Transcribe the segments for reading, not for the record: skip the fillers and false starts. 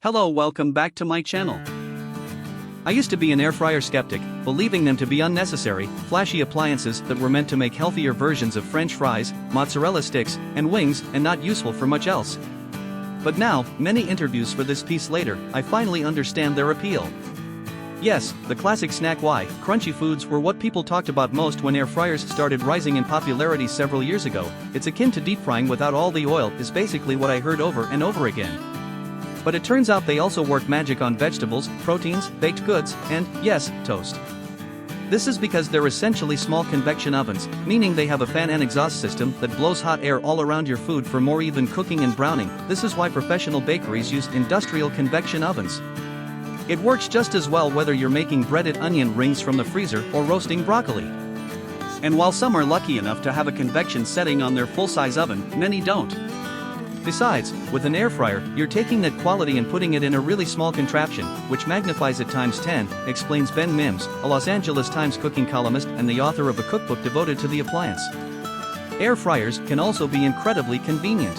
Hello, welcome back to my channel. I used to be an air fryer skeptic, believing them to be unnecessary, flashy appliances that were meant to make healthier versions of French fries, mozzarella sticks, and wings, and not useful for much else. But now, many interviews for this piece later, I finally understand their appeal. Yes, the classic snack crunchy foods were what people talked about most when air fryers started rising in popularity several years ago. It's akin to deep frying without all the oil, is basically what I heard over and over again. But it turns out they also work magic on vegetables, proteins, baked goods, and, yes, toast. This is because they're essentially small convection ovens, meaning they have a fan and exhaust system that blows hot air all around your food for more even cooking and browning. This is why professional bakeries use industrial convection ovens. It works just as well whether you're making breaded onion rings from the freezer or roasting broccoli. And while some are lucky enough to have a convection setting on their full-size oven, many don't. Besides, with an air fryer, you're taking that quality and putting it in a really small contraption, which magnifies it times 10, explains Ben Mims, a Los Angeles Times cooking columnist and the author of a cookbook devoted to the appliance. Air fryers can also be incredibly convenient.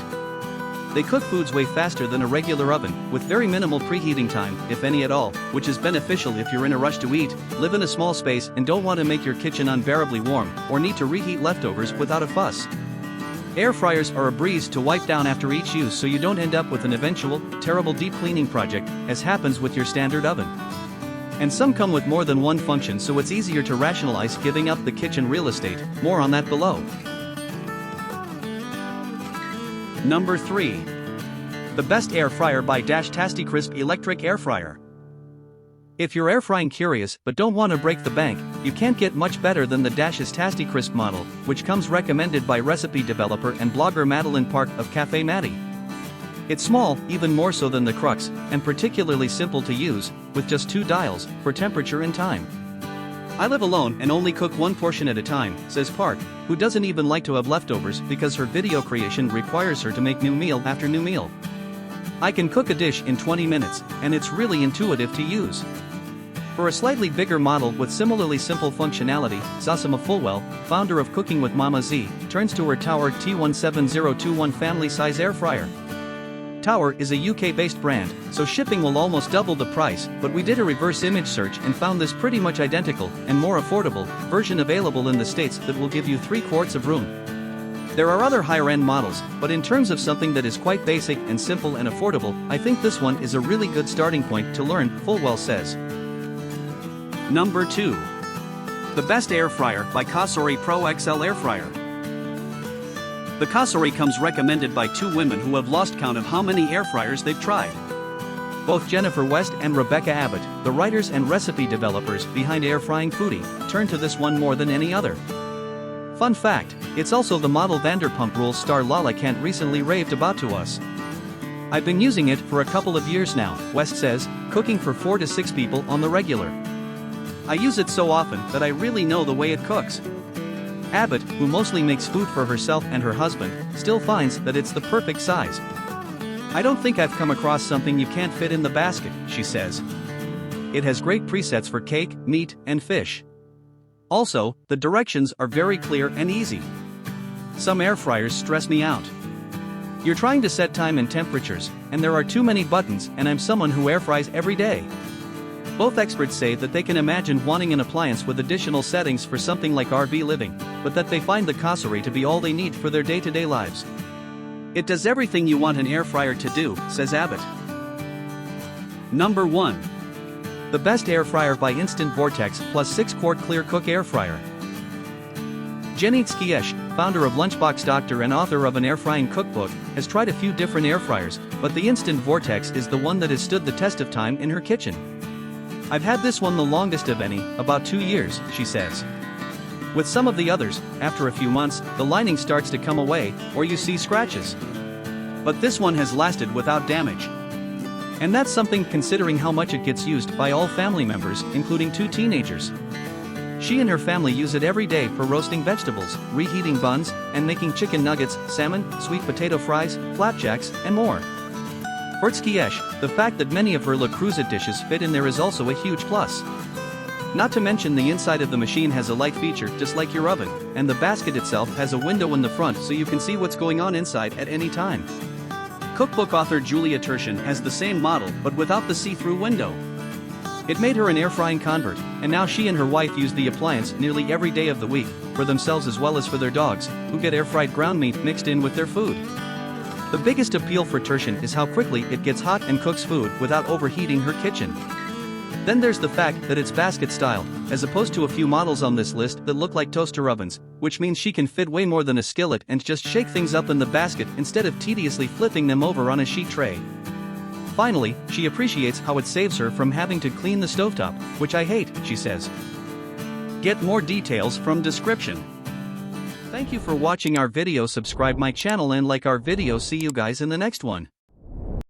They cook foods way faster than a regular oven, with very minimal preheating time, if any at all, which is beneficial if you're in a rush to eat, live in a small space and don't want to make your kitchen unbearably warm, or need to reheat leftovers without a fuss. Air fryers are a breeze to wipe down after each use so you don't end up with an eventual, terrible deep cleaning project, as happens with your standard oven. And some come with more than one function, so it's easier to rationalize giving up the kitchen real estate. More on that below. Number 3. The best air fryer by Tasti-Crisp electric air fryer. If you're air frying curious but don't want to break the bank, you can't get much better than the Dash's Tasti-Crisp model, which comes recommended by recipe developer and blogger Madeline Park of Cafe Maddie. It's small, even more so than the Crux, and particularly simple to use, with just 2 dials, for temperature and time. I live alone and only cook one portion at a time, says Park, who doesn't even like to have leftovers because her video creation requires her to make new meal after new meal. I can cook a dish in 20 minutes, and it's really intuitive to use. For a slightly bigger model with similarly simple functionality, Zosima Fulwell, founder of Cooking with Mama Z, turns to her Tower T17021 family-size air fryer. Tower is a UK-based brand, so shipping will almost double the price, but we did a reverse image search and found this pretty much identical, and more affordable, version available in the States that will give you 3 quarts of room. There are other higher-end models, but in terms of something that is quite basic and simple and affordable, I think this one is a really good starting point to learn, Fulwell says. Number 2. The best air fryer by Cosori Pro XL air fryer. The Cosori comes recommended by 2 women who have lost count of how many air fryers they've tried. Both Jennifer West and Rebecca Abbott, the writers and recipe developers behind Air Frying Foodie, turn to this one more than any other. Fun fact, it's also the model Vanderpump Rules star Lala Kent recently raved about to us. I've been using it for a couple of years now, West says, cooking for 4 to 6 people on the regular. I use it so often that I really know the way it cooks. Abbott, who mostly makes food for herself and her husband, still finds that it's the perfect size. I don't think I've come across something you can't fit in the basket, she says. It has great presets for cake, meat, and fish. Also, the directions are very clear and easy. Some air fryers stress me out. You're trying to set time and temperatures, and there are too many buttons, and I'm someone who air fries every day. Both experts say that they can imagine wanting an appliance with additional settings for something like RV living, but that they find the Cosori to be all they need for their day-to-day lives. It does everything you want an air fryer to do, says Abbott. Number 1. The best air fryer by Instant Vortex plus 6-quart clear cook air fryer. Jenny Tasti-Crisp, founder of Lunchbox Doctor and author of an air frying cookbook, has tried a few different air fryers, but the Instant Vortex is the one that has stood the test of time in her kitchen. I've had this one the longest of any, about 2 years, she says. With some of the others, after a few months, the lining starts to come away, or you see scratches. But this one has lasted without damage. And that's something considering how much it gets used by all family members, including 2 teenagers. She and her family use it every day for roasting vegetables, reheating buns, and making chicken nuggets, salmon, sweet potato fries, flapjacks, and more. For Tasti-Crisp, the fact that many of her Le Creuset dishes fit in there is also a huge plus. Not to mention the inside of the machine has a light feature just like your oven, and the basket itself has a window in the front so you can see what's going on inside at any time. Cookbook author Julia Turshen has the same model but without the see-through window. It made her an air-frying convert, and now she and her wife use the appliance nearly every day of the week, for themselves as well as for their dogs, who get air-fried ground meat mixed in with their food. The biggest appeal for Turshen is how quickly it gets hot and cooks food without overheating her kitchen. Then there's the fact that it's basket-style, as opposed to a few models on this list that look like toaster ovens, which means she can fit way more than a skillet and just shake things up in the basket instead of tediously flipping them over on a sheet tray. Finally, she appreciates how it saves her from having to clean the stovetop, which I hate, she says. Get more details from description. Thank you for watching our video. Subscribe my channel and like our video. See you guys in the next one.